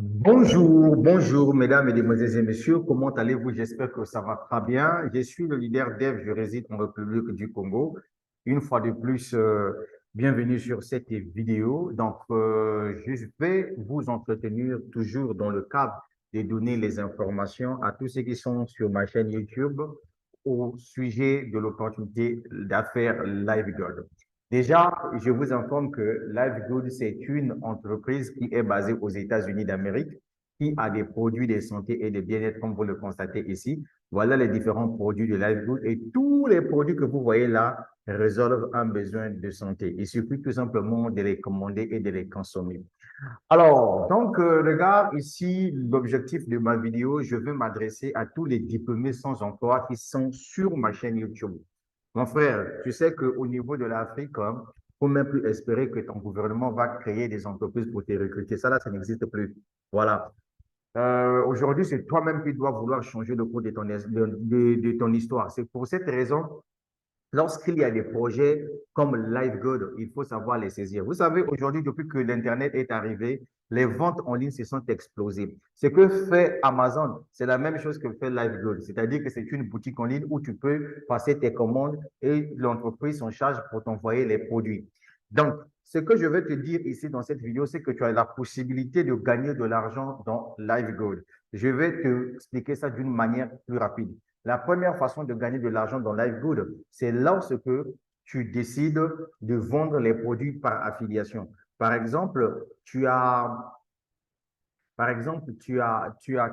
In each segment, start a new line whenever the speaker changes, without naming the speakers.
Bonjour, bonjour, mesdames, mesdemoiselles et messieurs. Comment allez-vous? J'espère que ça va très bien. Je suis le leader Dev, je réside en République du Congo. Une fois de plus, bienvenue sur cette vidéo. Je vais vous entretenir toujours dans le cadre de donner les informations à tous ceux qui sont sur ma chaîne YouTube au sujet de l'opportunité d'affaires LiveGold. Déjà, je vous informe que LiveGood, c'est une entreprise qui est basée aux États-Unis d'Amérique, qui a des produits de santé et de bien-être, comme vous le constatez ici. Voilà les différents produits de LiveGood et tous les produits que vous voyez là résolvent un besoin de santé. Il suffit tout simplement de les commander et de les consommer. Regarde ici l'objectif de ma vidéo. Je veux m'adresser à tous les diplômés sans emploi qui sont sur ma chaîne YouTube. Mon frère, tu sais qu'au niveau de l'Afrique, il ne faut même plus espérer que ton gouvernement va créer des entreprises pour te recruter. Ça, là, ça n'existe plus. Voilà. Aujourd'hui, c'est toi-même qui dois vouloir changer le cours de ton histoire. C'est pour cette raison lorsqu'il y a des projets comme LiveGood, il faut savoir les saisir. Vous savez, aujourd'hui, depuis que l'Internet est arrivé, les ventes en ligne se sont explosées. Ce que fait Amazon, c'est la même chose que fait LiveGood, c'est-à-dire que c'est une boutique en ligne où tu peux passer tes commandes et l'entreprise s'en charge pour t'envoyer les produits. Donc, ce que je vais te dire ici dans cette vidéo, c'est que tu as la possibilité de gagner de l'argent dans LiveGood. Je vais te expliquer ça d'une manière plus rapide. La première façon de gagner de l'argent dans LiveGood, c'est lorsque tu décides de vendre les produits par affiliation. Par exemple, tu as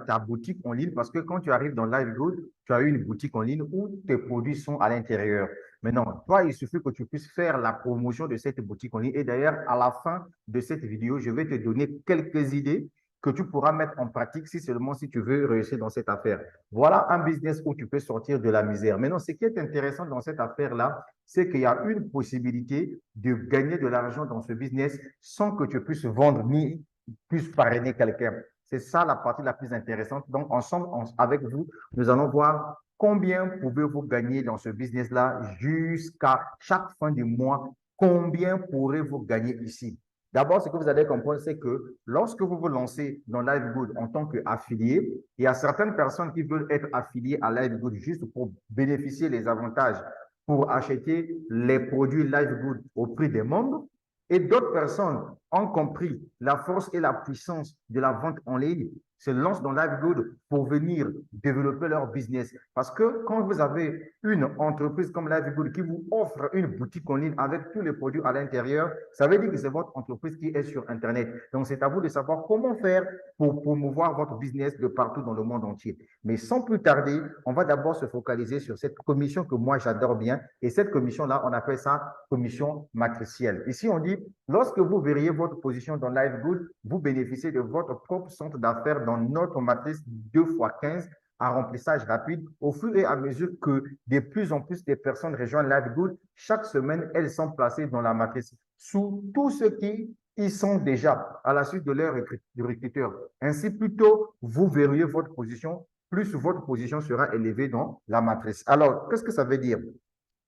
ta boutique en ligne parce que quand tu arrives dans LiveGood, tu as une boutique en ligne où tes produits sont à l'intérieur. Maintenant, toi, il suffit que tu puisses faire la promotion de cette boutique en ligne. Et d'ailleurs, à la fin de cette vidéo, je vais te donner quelques idées que tu pourras mettre en pratique si seulement si tu veux réussir dans cette affaire. Voilà un business où tu peux sortir de la misère. Maintenant, ce qui est intéressant dans cette affaire-là, c'est qu'il y a une possibilité de gagner de l'argent dans ce business sans que tu puisses vendre ni puisses parrainer quelqu'un. C'est ça la partie la plus intéressante. Donc, ensemble, avec vous, nous allons voir combien pouvez-vous gagner dans ce business-là jusqu'à chaque fin du mois. Combien pourrez-vous gagner ici? D'abord, ce que vous allez comprendre, c'est que lorsque vous vous lancez dans LiveGood en tant qu'affilié, il y a certaines personnes qui veulent être affiliées à LiveGood juste pour bénéficier des avantages, pour acheter les produits LiveGood au prix des membres. Et d'autres personnes ont compris la force et la puissance de la vente en ligne, se lancent dans LiveGood pour venir développer leur business. Parce que quand vous avez une entreprise comme LiveGood qui vous offre une boutique en ligne avec tous les produits à l'intérieur, ça veut dire que c'est votre entreprise qui est sur Internet. Donc, c'est à vous de savoir comment faire pour promouvoir votre business de partout dans le monde entier. Mais sans plus tarder, on va d'abord se focaliser sur cette commission que moi j'adore bien. Et cette commission-là, on appelle ça commission matricielle. Ici, on dit, lorsque vous verriez votre position dans LiveGood, vous bénéficiez de votre propre centre d'affaires dans notre matrice 2x15 à remplissage rapide. Au fur et à mesure que de plus en plus de personnes rejoignent LiveGood, chaque semaine, elles sont placées dans la matrice sous tous ceux qui y sont déjà à la suite de leur recruteur. Ainsi, plus tôt vous verriez votre position, plus votre position sera élevée dans la matrice. Alors, qu'est-ce que ça veut dire?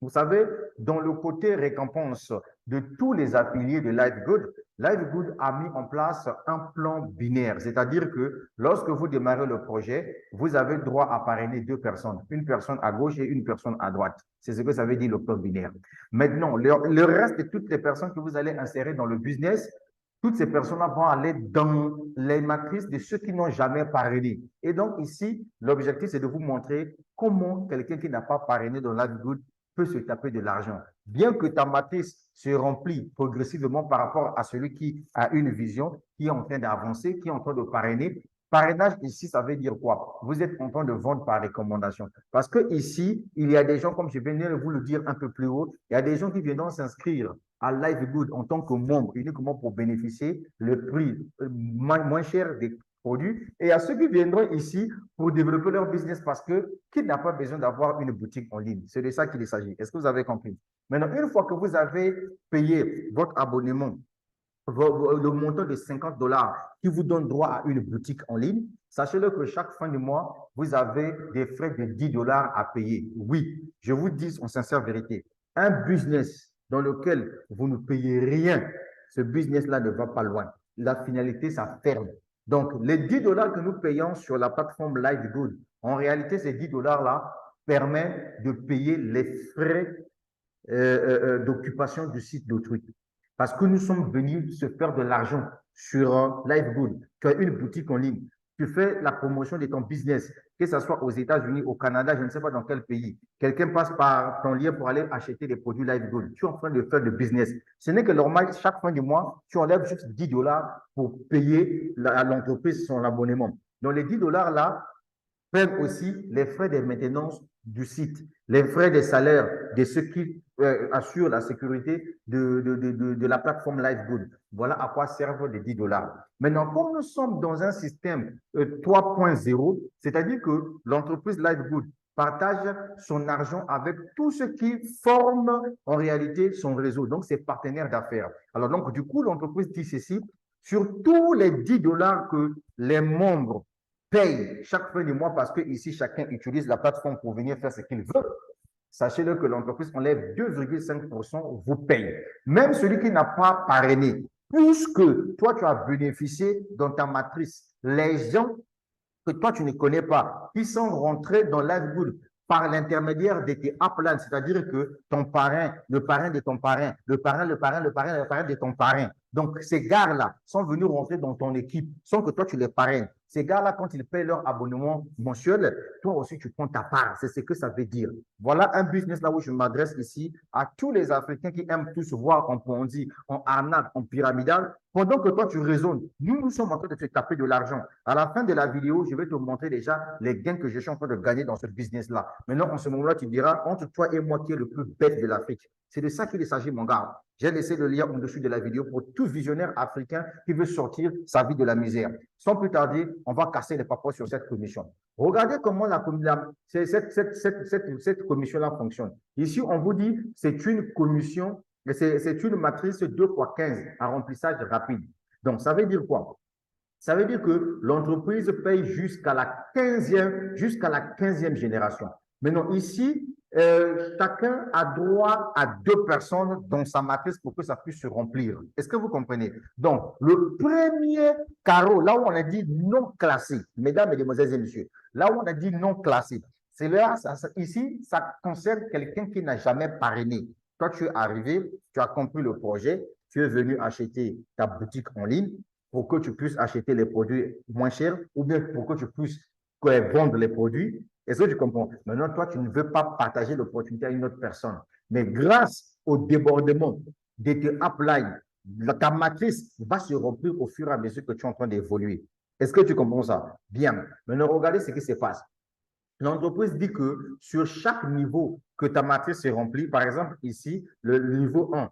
Vous savez, dans le côté récompense de tous les affiliés de LiveGood, LiveGood a mis en place un plan binaire, c'est-à-dire que lorsque vous démarrez le projet, vous avez droit à parrainer deux personnes, une personne à gauche et une personne à droite. C'est ce que ça veut dire le plan binaire. Maintenant, le reste de toutes les personnes que vous allez insérer dans le business, toutes ces personnes-là vont aller dans les matrices de ceux qui n'ont jamais parrainé. Et donc ici, l'objectif, c'est de vous montrer comment quelqu'un qui n'a pas parrainé dans LiveGood peut se taper de l'argent. Bien que ta matrice se remplit progressivement par rapport à celui qui a une vision, qui est en train d'avancer, qui est en train de parrainer. Parrainage ici, ça veut dire quoi? Vous êtes en train de vendre par recommandation. Parce que ici, il y a des gens, comme je viens de vous le dire un peu plus haut, il y a des gens qui viendront s'inscrire à LiveGood en tant que membre, uniquement pour bénéficier le prix moins cher des produits, et à ceux qui viendront ici pour développer leur business parce que qui n'a pas besoin d'avoir une boutique en ligne. C'est de ça qu'il s'agit. Est-ce que vous avez compris? Maintenant, une fois que vous avez payé votre abonnement, le montant de 50 dollars qui vous donne droit à une boutique en ligne, sachez-le que chaque fin du mois, vous avez des frais de 10 dollars à payer. Oui, je vous dis en sincère vérité, un business dans lequel vous ne payez rien, ce business-là ne va pas loin. La finalité, ça ferme. Donc, les 10 dollars que nous payons sur la plateforme Livegood, en réalité, ces 10 dollars-là permettent de payer les frais d'occupation du site d'autrui. Parce que nous sommes venus se faire de l'argent sur Livegood. Tu as une boutique en ligne. Tu fais la promotion de ton business, que ce soit aux États-Unis, au Canada, je ne sais pas dans quel pays. Quelqu'un passe par ton lien pour aller acheter des produits Livegood. Tu es en train de faire de business. Ce n'est que normal, chaque fin du mois, tu enlèves juste 10 dollars pour payer à l'entreprise son abonnement. Donc, les 10 dollars là prennent aussi les frais de maintenance du site, les frais des salaires de ceux qui assurent la sécurité de la plateforme Livegood. Voilà à quoi servent les 10 dollars. Maintenant, comme nous sommes dans un système 3.0, c'est-à-dire que l'entreprise Livegood partage son argent avec tous ceux qui forment en réalité son réseau, donc ses partenaires d'affaires. Alors donc, du coup, l'entreprise dit ceci, sur tous les 10 dollars que les membres paye chaque fin du mois parce que ici, chacun utilise la plateforme pour venir faire ce qu'il veut. Sachez-le que l'entreprise enlève 2,5%, vous paye. Même celui qui n'a pas parrainé, puisque toi, tu as bénéficié dans ta matrice, les gens que toi, tu ne connais pas, qui sont rentrés dans Livegood par l'intermédiaire de tes uplines, c'est-à-dire que ton parrain, le parrain de ton parrain, le parrain, le parrain, le parrain, le parrain de ton parrain. Donc, ces gars-là sont venus rentrer dans ton équipe sans que toi, tu les parraines. Ces gars-là, quand ils payent leur abonnement mensuel, toi aussi, tu prends ta part. C'est ce que ça veut dire. Voilà un business là où je m'adresse ici à tous les Africains qui aiment tous voir en Ponzi, en arnaque, en pyramidal. Pendant que toi, tu raisonnes, nous sommes en train de te taper de l'argent. À la fin de la vidéo, je vais te montrer déjà les gains que je suis en train de gagner dans ce business-là. Maintenant, en ce moment-là, tu diras, entre toi et moi, qui est le plus bête de l'Afrique. C'est de ça qu'il s'agit, mon gars. J'ai laissé le lien en dessous de la vidéo pour tout visionnaire africain qui veut sortir sa vie de la misère. Sans plus tarder, on va casser les papas sur cette commission. Regardez comment cette commission-là fonctionne. Ici, on vous dit c'est une commission, c'est une matrice 2 x 15 à remplissage rapide. Donc, ça veut dire quoi? Ça veut dire que l'entreprise paye jusqu'à la 15e génération. Maintenant, ici, chacun a droit à 2 personnes dans sa matrice pour que ça puisse se remplir. Est-ce que vous comprenez? Donc, le premier carreau, là où on a dit non classé, mesdames, mesdemoiselles et messieurs, là où on a dit non classé, c'est là, ici, ça concerne quelqu'un qui n'a jamais parrainé. Toi, tu es arrivé, tu as compris le projet, tu es venu acheter ta boutique en ligne pour que tu puisses acheter les produits moins chers ou bien pour que tu puisses vendre les produits. Est-ce que tu comprends? Maintenant, toi, tu ne veux pas partager l'opportunité à une autre personne. Mais grâce au débordement de tes uplines, ta matrice va se remplir au fur et à mesure que tu es en train d'évoluer. Est-ce que tu comprends ça? Bien. Maintenant, regardez ce qui se passe. L'entreprise dit que sur chaque niveau que ta matrice se remplit, par exemple, ici, le niveau 1,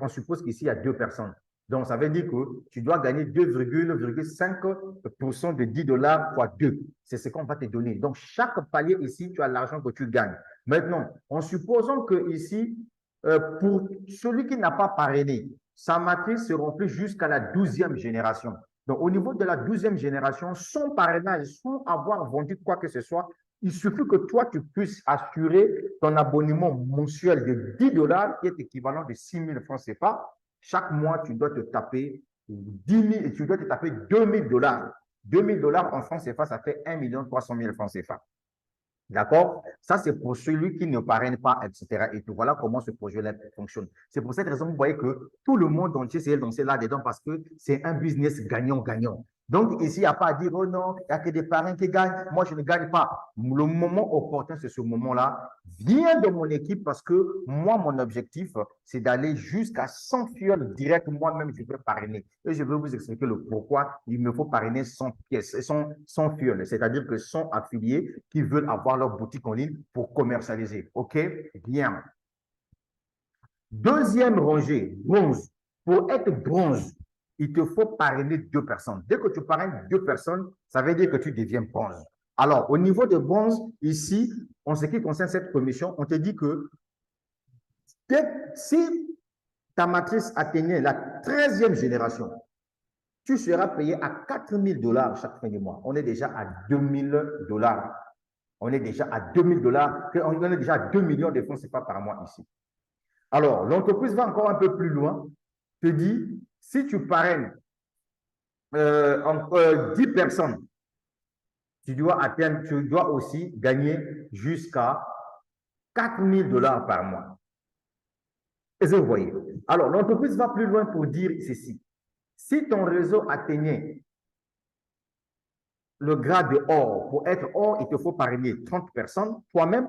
on suppose qu'ici, il y a 2 personnes. Donc, ça veut dire que tu dois gagner 2,5% de 10 dollars fois 2. C'est ce qu'on va te donner. Donc, chaque palier ici, tu as l'argent que tu gagnes. Maintenant, en supposant que ici, pour celui qui n'a pas parrainé, sa matrice se remplit jusqu'à la 12e génération. Donc, au niveau de la 12e génération, sans parrainage, sans avoir vendu quoi que ce soit, il suffit que toi, tu puisses assurer ton abonnement mensuel de 10 dollars, qui est équivalent de 6 000 francs CFA. Chaque mois, tu dois te taper 10 000, tu dois te taper 2 000 dollars. 2 000 dollars en francs CFA, ça fait 1 300 000 francs CFA. D'accord? Ça, c'est pour celui qui ne parraine pas, etc. Et tout. Voilà comment ce projet-là fonctionne. C'est pour cette raison que vous voyez que tout le monde entier s'est lancé là-dedans parce que c'est un business gagnant-gagnant. Donc, ici, il n'y a pas à dire, oh non, il n'y a que des parrains qui gagnent, moi, je ne gagne pas. Le moment opportun, c'est ce moment-là. Viens de mon équipe parce que moi, mon objectif, c'est d'aller jusqu'à 100 fioles direct. Moi-même, je vais parrainer. Et je vais vous expliquer le pourquoi il me faut parrainer 100 pièces, 100 fioles, c'est-à-dire que 100 affiliés qui veulent avoir leur boutique en ligne pour commercialiser. OK? Bien. Deuxième rangée, bronze. Pour être bronze, il te faut parrainer 2 personnes. Dès que tu parraines 2 personnes, ça veut dire que tu deviens bronze. Alors, au niveau de bronze, ici, en ce qui concerne cette commission, on te dit que si ta matrice atteignait la 13e génération, tu seras payé à 4 000 dollars chaque fin du mois. On est déjà à 2 000 dollars. On est déjà à 2 000 dollars. On est déjà à 2 millions de francs CFA par mois ici. Alors, l'entreprise va encore un peu plus loin, te dit, si tu parraines 10 personnes, tu dois aussi gagner jusqu'à 4 000 $ par mois. Est-ce que vous voyez? Alors, l'entreprise va plus loin pour dire ceci. Si ton réseau atteignait le grade de or, pour être or, il te faut parrainer 30 personnes toi-même.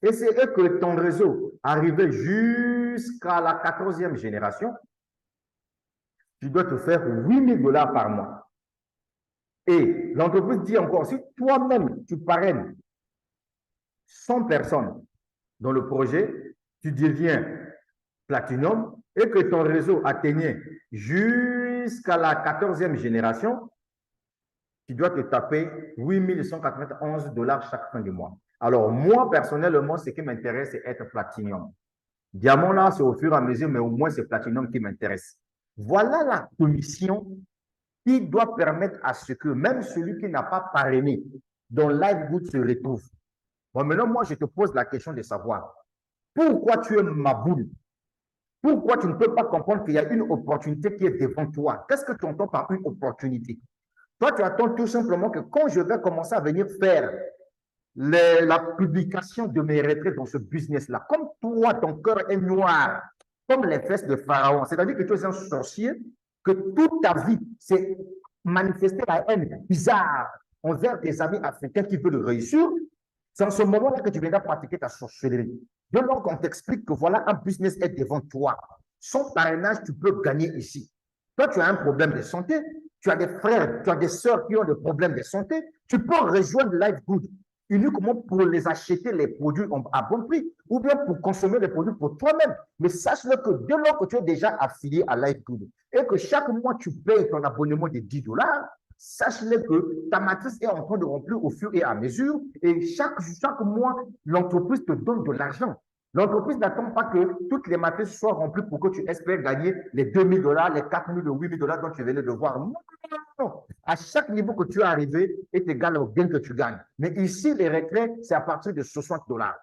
Et c'est eux que ton réseau arrivait jusqu'à la 14e génération, tu dois te faire 8 000 $ par mois. Et l'entreprise dit encore, si toi-même tu parraines 100 personnes dans le projet, tu deviens platinum et que ton réseau atteignait jusqu'à la 14e génération, tu dois te taper 8 191 $ chaque fin du mois. Alors, moi, personnellement, ce qui m'intéresse, c'est être platinum. Diamant, là, c'est au fur et à mesure, mais au moins, c'est platinum qui m'intéresse. Voilà la commission qui doit permettre à ce que même celui qui n'a pas parrainé, dont Livegood se retrouve. Bon, maintenant, moi, je te pose la question de savoir pourquoi tu es ma boule? Pourquoi tu ne peux pas comprendre qu'il y a une opportunité qui est devant toi? Qu'est-ce que tu entends par une opportunité? Toi, tu attends tout simplement que quand je vais commencer à venir faire la publication de mes retraites dans ce business-là, comme toi, ton cœur est noir, comme les fesses de Pharaon, c'est-à-dire que tu es un sorcier, que toute ta vie s'est manifestée la haine bizarre envers tes amis africains qui veulent réussir, c'est en ce moment-là que tu viendras pratiquer ta sorcellerie. De lors qu'on t'explique que voilà, un business est devant toi. Sans parrainage, tu peux gagner ici. Toi, tu as un problème de santé, tu as des frères, tu as des sœurs qui ont des problèmes de santé, tu peux rejoindre Livegood uniquement pour les acheter les produits à bon prix ou bien pour consommer les produits pour toi-même. Mais sache-le que dès lors que tu es déjà affilié à Livegood et que chaque mois tu payes ton abonnement de 10 $, sache-le que ta matrice est en train de remplir au fur et à mesure et chaque mois, l'entreprise te donne de l'argent. L'entreprise n'attend pas que toutes les matrices soient remplies pour que tu espères gagner les 2 000 $, les 4 000, les 8 000 $ dont tu venais de voir. Non, non, non. À chaque niveau que tu es arrivé est égal au gain que tu gagnes. Mais ici, les retraits, c'est à partir de 60 $.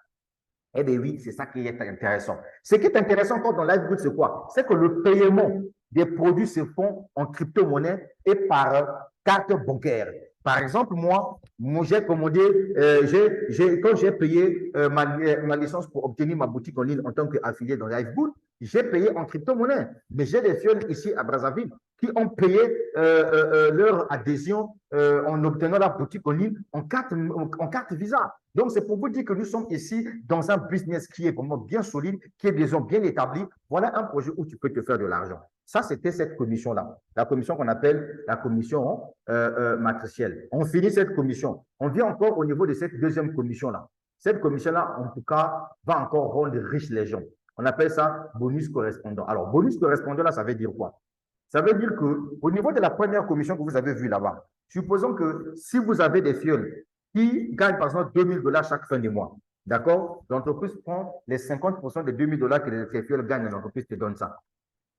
Eh bien oui, c'est ça qui est intéressant. Ce qui est intéressant encore dans Livegood, c'est quoi? C'est que le paiement des produits se font en crypto-monnaie et par carte bancaire. Par exemple, moi j'ai commandé, quand j'ai payé ma licence pour obtenir ma boutique en ligne en tant qu'affilié dans Livegood, j'ai payé en crypto-monnaie. Mais j'ai des fioles ici à Brazzaville qui ont payé leur adhésion en obtenant la boutique en ligne en carte Visa. Donc, c'est pour vous dire que nous sommes ici dans un business qui est vraiment bien solide, qui est disons bien établi. Voilà un projet où tu peux te faire de l'argent. Ça, c'était cette commission-là, la commission qu'on appelle la commission matricielle. On finit cette commission. On vient encore au niveau de cette deuxième commission-là. Cette commission-là, en tout cas, va encore rendre riches les gens. On appelle ça bonus correspondant. Alors, bonus correspondant, là, ça veut dire quoi? Ça veut dire qu'au niveau de la première commission que vous avez vue là-bas, supposons que si vous avez des fioles qui gagnent par exemple 2 000 $ chaque fin du mois, d'accord? L'entreprise prend les 50% des 2 000 $ que les fioles gagnent, l'entreprise te donne ça.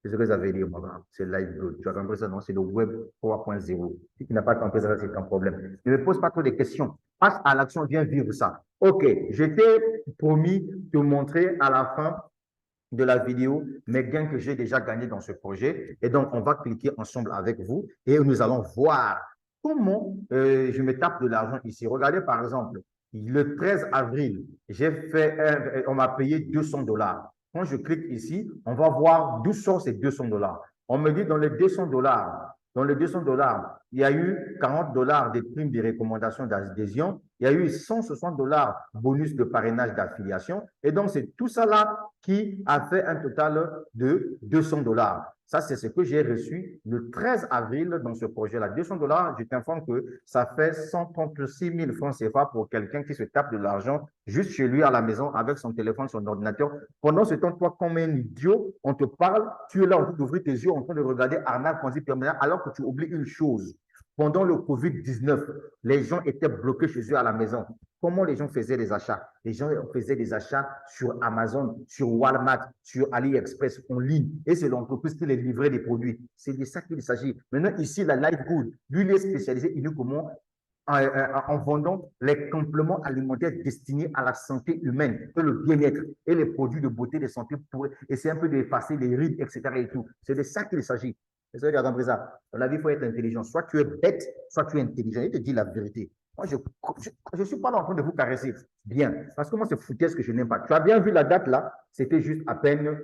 C'est ce que ça veut dire, c'est Livegood. Tu as compris ça, non? C'est le web 3.0. Si tu n'as pas compris ça, c'est un problème. Ne me pose pas trop de questions. Passe à l'action, viens vivre ça. OK, je t'ai promis de montrer à la fin de la vidéo mes gains que j'ai déjà gagnés dans ce projet. Et donc, on va cliquer ensemble avec vous et nous allons voir comment je me tape de l'argent ici. Regardez par exemple, le 13 avril, on m'a payé 200 $. Quand je clique ici, on va voir d'où sont ces 200 $. On me dit dans les 200 $, il y a eu 40 $ de primes de recommandation d'adhésion, il y a eu 160 $ bonus de parrainage d'affiliation. Et donc, c'est tout ça là qui a fait un total de 200 $. Ça, c'est ce que j'ai reçu le 13 avril dans ce projet-là. 200 $, je t'informe que ça fait 136 000 francs CFA pour quelqu'un qui se tape de l'argent juste chez lui à la maison avec son téléphone, son ordinateur. Pendant ce temps, toi, comme un idiot, on te parle, tu es là en train d'ouvrir tes yeux, en train de regarder Arnaque Ponzi permanent, alors que tu oublies une chose. Pendant le Covid-19, les gens étaient bloqués chez eux à la maison. Comment les gens faisaient des achats? Les gens faisaient des achats sur Amazon, sur Walmart, sur AliExpress en ligne. Et c'est l'entreprise qui les livrait des produits. C'est de ça qu'il s'agit. Maintenant, ici, la Livegood, lui, il est spécialisé uniquement en vendant les compléments alimentaires destinés à la santé humaine et le bien-être et les produits de beauté, de santé pour essayer un peu d'effacer les rides, etc. Et tout. C'est de ça qu'il s'agit. Est-ce que tu as compris ça? Dans la vie, il faut être intelligent. Soit tu es bête, soit tu es intelligent. Il te dit la vérité. Moi, je suis pas là en train de vous caresser. Bien. Parce que moi, c'est foutaise que je n'aime pas. Tu as bien vu la date là? C'était juste à peine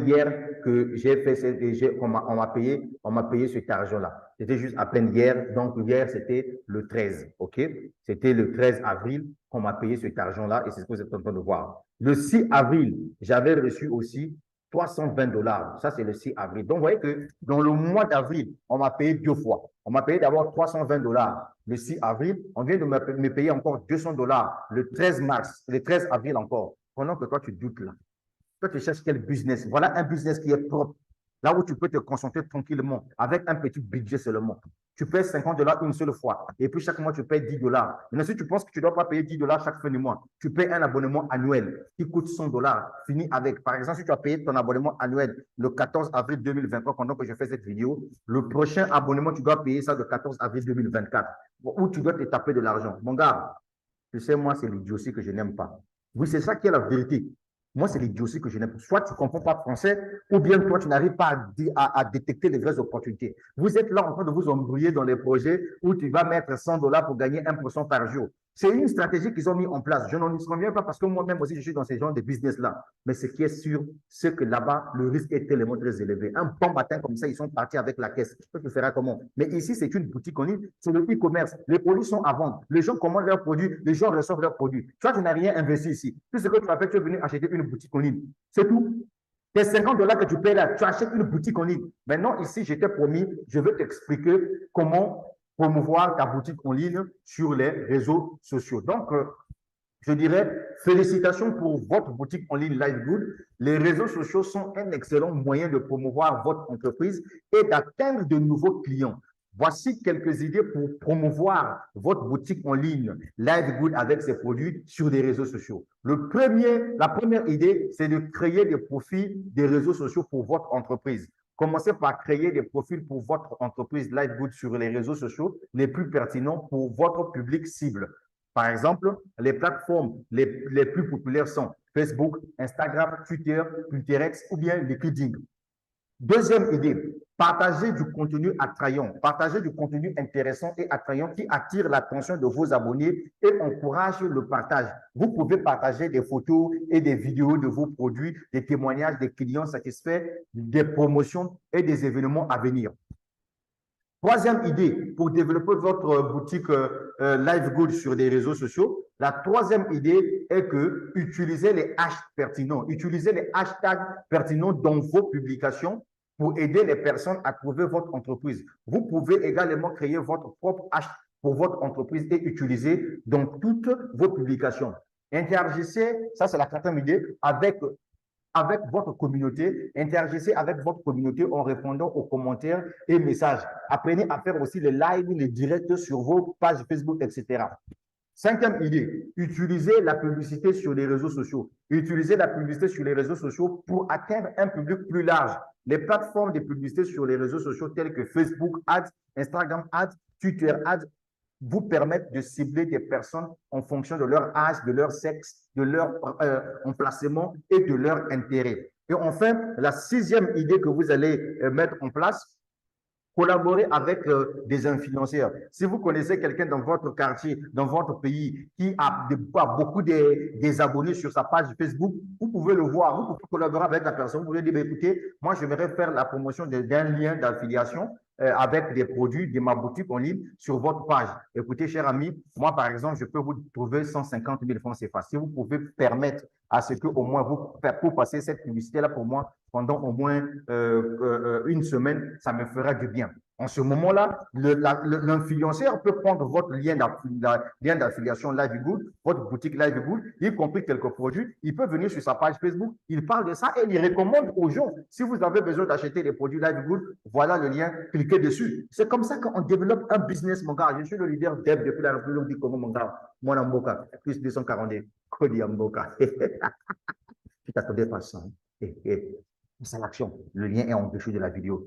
hier que j'ai fait, on m'a payé cet argent-là. C'était juste à peine hier. Donc, hier, c'était le 13. OK? C'était le 13 avril qu'on m'a payé cet argent-là et c'est ce que vous êtes en train de voir. Le 6 avril, j'avais reçu aussi 320 dollars. Ça, c'est le 6 avril. Donc, vous voyez que dans le mois d'avril, on m'a payé 2 fois. On m'a payé d'abord 320 dollars le 6 avril. On vient de me payer encore 200 dollars le 13 mars, le 13 avril encore. Pendant que toi, tu doutes là. Toi, tu cherches quel business? Voilà un business qui est propre. Là où tu peux te concentrer tranquillement, avec un petit budget seulement. Tu payes 50 dollars une seule fois. Et puis chaque mois, tu payes 10 dollars. Maintenant, si tu penses que tu ne dois pas payer 10 dollars chaque fin du mois, tu payes un abonnement annuel qui coûte 100 dollars. Fini avec. Par exemple, si tu as payé ton abonnement annuel le 14 avril 2023, pendant que je fais cette vidéo, le prochain abonnement, tu dois payer ça le 14 avril 2024. Où tu dois te taper de l'argent. Mon gars, tu sais, moi, c'est l'idiotie que je n'aime pas. Oui, c'est ça qui est la vérité. Moi, c'est l'idiotie que je n'aime pas. Soit tu ne comprends pas français, ou bien toi, tu n'arrives pas à détecter les vraies opportunités. Vous êtes là en train de vous embrouiller dans les projets où tu vas mettre 100 dollars pour gagner 1% par jour. C'est une stratégie qu'ils ont mis en place. Je n'en reviens pas parce que moi-même aussi, je suis dans ces genres de business-là. Mais ce qui est sûr, c'est que là-bas, le risque est tellement très élevé. Un bon matin comme ça, ils sont partis avec la caisse. Tu feras comment? Mais ici, c'est une boutique en ligne, c'est le e-commerce. Les produits sont à vendre. Les gens commandent leurs produits, les gens reçoivent leurs produits. Toi, tu n'as rien investi ici. Tout ce que tu as fait, tu es venu acheter une boutique en ligne. C'est tout. Tes 50 dollars que tu payes là, tu achètes une boutique en ligne. Maintenant, ici, je t'ai promis, je vais t'expliquer comment promouvoir ta boutique en ligne sur les réseaux sociaux. Donc, je dirais félicitations pour votre boutique en ligne LiveGood. Les réseaux sociaux sont un excellent moyen de promouvoir votre entreprise et d'atteindre de nouveaux clients. Voici quelques idées pour promouvoir votre boutique en ligne LiveGood avec ses produits sur des réseaux sociaux. La première idée, c'est de créer des profils des réseaux sociaux pour votre entreprise. Commencez par créer des profils pour votre entreprise LiveGood sur les réseaux sociaux les plus pertinents pour votre public cible. Par exemple, les plateformes les plus populaires sont Facebook, Instagram, Twitter, Pinterest ou bien LinkedIn. Deuxième idée, partagez du contenu attrayant, partagez du contenu intéressant et attrayant qui attire l'attention de vos abonnés et encourage le partage. Vous pouvez partager des photos et des vidéos de vos produits, des témoignages des clients satisfaits, des promotions et des événements à venir. Troisième idée pour développer votre boutique LiveGood sur des réseaux sociaux. La troisième idée est que utilisez les hashtags pertinents. Utilisez les hashtags pertinents dans vos publications pour aider les personnes à trouver votre entreprise. Vous pouvez également créer votre propre hashtag pour votre entreprise et utiliser dans toutes vos publications. Interagissez, ça c'est la quatrième idée, avec votre communauté, interagissez avec votre communauté en répondant aux commentaires et messages. Apprenez à faire aussi les lives, les directs sur vos pages Facebook, etc. Cinquième idée, utilisez la publicité sur les réseaux sociaux. Utilisez la publicité sur les réseaux sociaux pour atteindre un public plus large. Les plateformes de publicité sur les réseaux sociaux telles que Facebook Ads, Instagram Ads, Twitter Ads vous permettent de cibler des personnes en fonction de leur âge, de leur sexe, de leur emplacement et de leur intérêt. Et enfin, la sixième idée que vous allez mettre en place, collaborer avec des influenceurs. Si vous connaissez quelqu'un dans votre quartier, dans votre pays, qui a beaucoup des abonnés sur sa page Facebook, vous pouvez le voir, vous pouvez collaborer avec la personne, vous pouvez dire, écoutez, moi, je voudrais faire la promotion d'un lien d'affiliation avec des produits de ma boutique en ligne sur votre page. Écoutez, cher ami, moi, par exemple, je peux vous trouver 150 000 francs CFA. Si vous pouvez permettre à ce que au moins vous passez cette publicité-là pour moi pendant au moins une semaine, ça me fera du bien. En ce moment-là, l'influenceur peut prendre votre lien d'affiliation LiveGood, votre boutique LiveGood, y compris quelques produits. Il peut venir sur sa page Facebook, il parle de ça et il recommande aux gens. Si vous avez besoin d'acheter des produits LiveGood, voilà le lien, cliquez dessus. C'est comme ça qu'on développe un business, mon gars. Je suis le leader dev depuis la République du Congo, mon gars. Mon Amboka, plus 242. Cody Amboka. Tu t'attendais pas à ça. C'est l'action. Le lien est en dessous de la vidéo.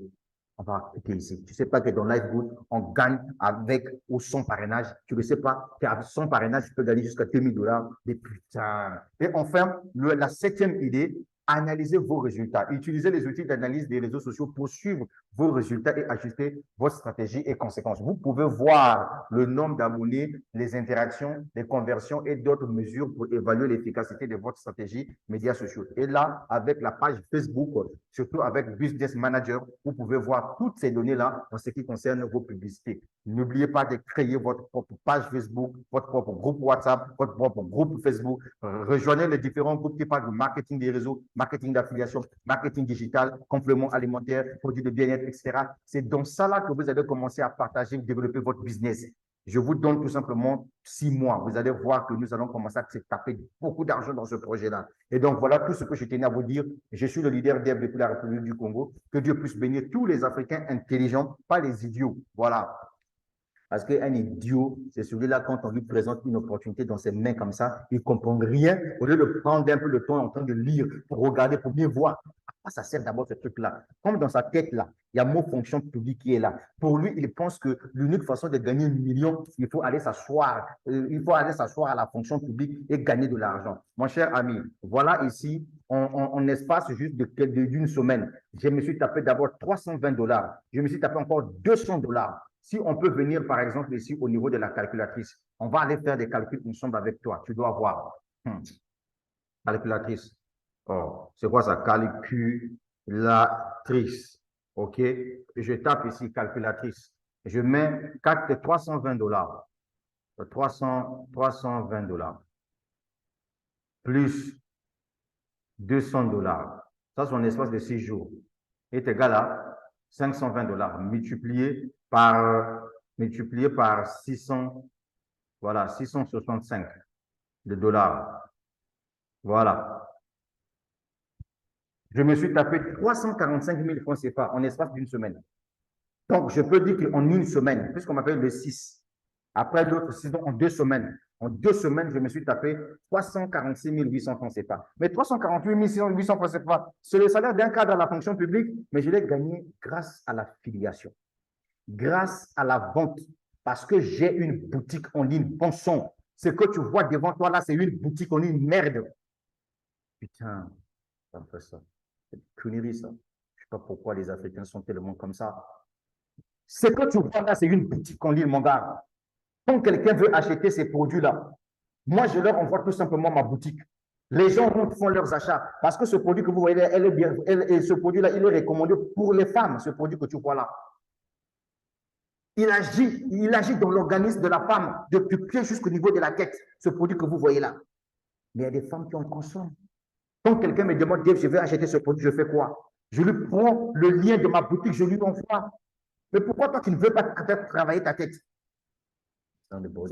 On va cliquer ici. Tu ne sais pas que dans LiveGood, on gagne avec ou sans parrainage. Tu ne sais pas qu'avec son parrainage, tu peux gagner jusqu'à 2000 dollars. Mais putain. Et enfin, la septième idée, Analysez vos résultats. Utilisez les outils d'analyse des réseaux sociaux pour suivre vos résultats et ajuster votre stratégie et conséquences. Vous pouvez voir le nombre d'abonnés, les interactions, les conversions et d'autres mesures pour évaluer l'efficacité de votre stratégie médias sociaux. Et là, avec la page Facebook, surtout avec Business Manager, vous pouvez voir toutes ces données-là en ce qui concerne vos publicités. N'oubliez pas de créer votre propre page Facebook, votre propre groupe WhatsApp, votre propre groupe Facebook. Rejoignez les différents groupes qui parlent de marketing des réseaux, marketing d'affiliation, marketing digital, compléments alimentaires, produits de bien-être, etc. C'est dans ça là que vous allez commencer à partager, développer votre business. Je vous donne tout simplement 6 mois. Vous allez voir que nous allons commencer à se taper beaucoup d'argent dans ce projet-là. Et donc, voilà tout ce que je tenais à vous dire. Je suis le leader d'Ève depuis la République du Congo. Que Dieu puisse bénir tous les Africains intelligents, pas les idiots. Voilà. Parce qu'un idiot, c'est celui-là, quand on lui présente une opportunité dans ses mains comme ça, il ne comprend rien. Au lieu de prendre un peu le temps en train de lire, pour regarder, pour bien voir, à ça sert d'abord ce truc-là. Comme dans sa tête-là, il y a mot fonction publique qui est là. Pour lui, il pense que l'unique façon de gagner 1 million, il faut aller s'asseoir. Il faut aller s'asseoir à la fonction publique et gagner de l'argent. Mon cher ami, voilà ici, en espace juste d'une semaine, je me suis tapé d'abord 320 $. Je me suis tapé encore 200 $. Si on peut venir, par exemple, ici au niveau de la calculatrice, on va aller faire des calculs ensemble avec toi. Tu dois voir. Calculatrice. Oh, c'est quoi ça? Calculatrice. OK? Je tape ici calculatrice. Je mets 320 $. 320 $ plus 200 $. Ça, c'est un espace de 6 jours. Est égal à 520 $ multiplié par 600, voilà, 665 de dollars. Voilà. Je me suis tapé 345 000 francs CFA en espace d'une semaine. Donc, je peux dire qu'en une semaine, puisqu'on m'appelle le 6, après l'autre 6, donc en 2 semaines, je me suis tapé 346 800 francs CFA. Mais 348 800 francs CFA, c'est le salaire d'un cadre à la fonction publique, mais je l'ai gagné grâce à la filiation, grâce à la vente, parce que j'ai une boutique en ligne. Bon sang, ce que tu vois devant toi là, c'est une boutique en ligne, merde. Putain, ça me fait ça. C'est une connerie, ça. Je ne sais pas pourquoi les Africains sont tellement comme ça. Ce que tu vois là, c'est une boutique en ligne, mon gars. Quand quelqu'un veut acheter ces produits-là, moi, je leur envoie tout simplement ma boutique. Les gens font leurs achats parce que ce produit que vous voyez, ce produit-là, il est recommandé pour les femmes, ce produit que tu vois là. Il agit dans l'organisme de la femme, du pied jusqu'au niveau de la tête, ce produit que vous voyez là. Mais il y a des femmes qui en consomment. Quand quelqu'un me demande, Dave, je vais acheter ce produit, je fais quoi? Je lui prends le lien de ma boutique, je lui envoie. Mais pourquoi toi, tu ne veux pas travailler ta tête?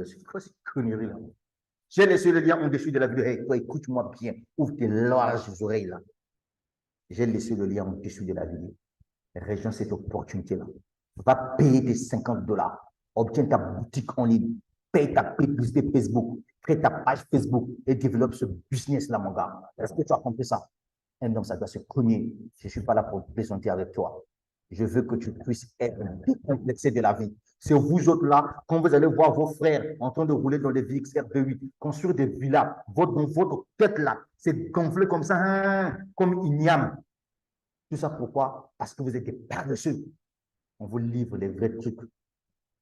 C'est quoi cette connerie là? J'ai laissé le lien en-dessus de la vidéo. Hey, toi, écoute-moi bien. Ouvre tes larges oreilles là. J'ai laissé le lien en-dessus de la vidéo. Rejoins cette opportunité-là. Va payer tes 50 $. Obtiens ta boutique en ligne. Paye ta publicité Facebook. Crée ta page Facebook et développe ce business-là, mon gars. Est-ce que tu as compris ça? Un homme, ça doit se cogner. Je ne suis pas là pour plaisanter avec toi. Je veux que tu puisses être décomplexé de la vie. C'est vous autres là, quand vous allez voir vos frères en train de rouler dans des VXR V8, construire des villas, votre tête là, c'est gonflé comme ça, hein, comme igname. Tout ça pourquoi? Parce que vous êtes des paresseux. On vous livre les vrais trucs.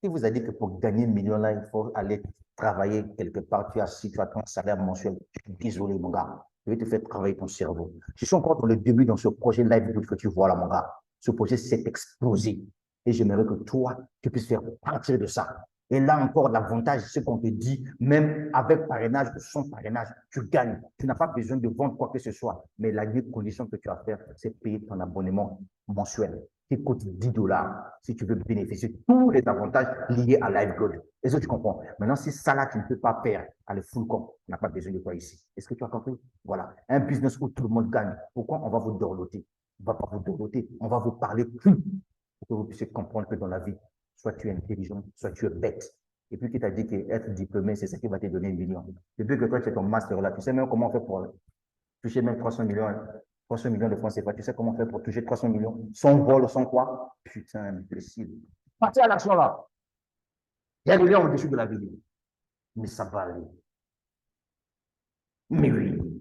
Si vous avez dit que pour gagner 1 million là, il faut aller travailler quelque part, si tu as ton salaire mensuel, je suis désolé, mon gars. Je vais te faire travailler ton cerveau. Je suis encore dans le début dans ce projet Live que tu vois là, mon gars. Ce projet s'est explosé. Et j'aimerais que toi, tu puisses faire partir de ça. Et là encore, l'avantage, c'est qu'on te dit, même avec parrainage ou sans parrainage, tu gagnes. Tu n'as pas besoin de vendre quoi que ce soit. Mais la unique condition que tu as à faire, c'est payer ton abonnement mensuel qui coûte 10 $. Si tu veux bénéficier de tous les avantages liés à LiveGold. Est-ce que tu comprends? Maintenant, si ça là, tu ne peux pas faire à le full compte, tu n'as pas besoin de toi ici. Est-ce que tu as compris? Voilà. Un business où tout le monde gagne. Pourquoi on va vous dorloter? On ne va pas vous dorloter. On va vous parler plus pour que vous puissiez comprendre que dans la vie, soit tu es intelligent, soit tu es bête. Et puis, qui t'a dit qu'être diplômé, c'est ce qui va te donner 1 million. Depuis que toi, tu es ton master là, tu sais même comment on fait pour toucher même 300 millions. 300 millions de francs CFA, tu sais comment faire pour toucher 300 millions sans vol, sans quoi? Putain, imbécile. Partez à l'action là. Il y a le lien au-dessus de la vidéo. Mais ça va aller. Mais oui.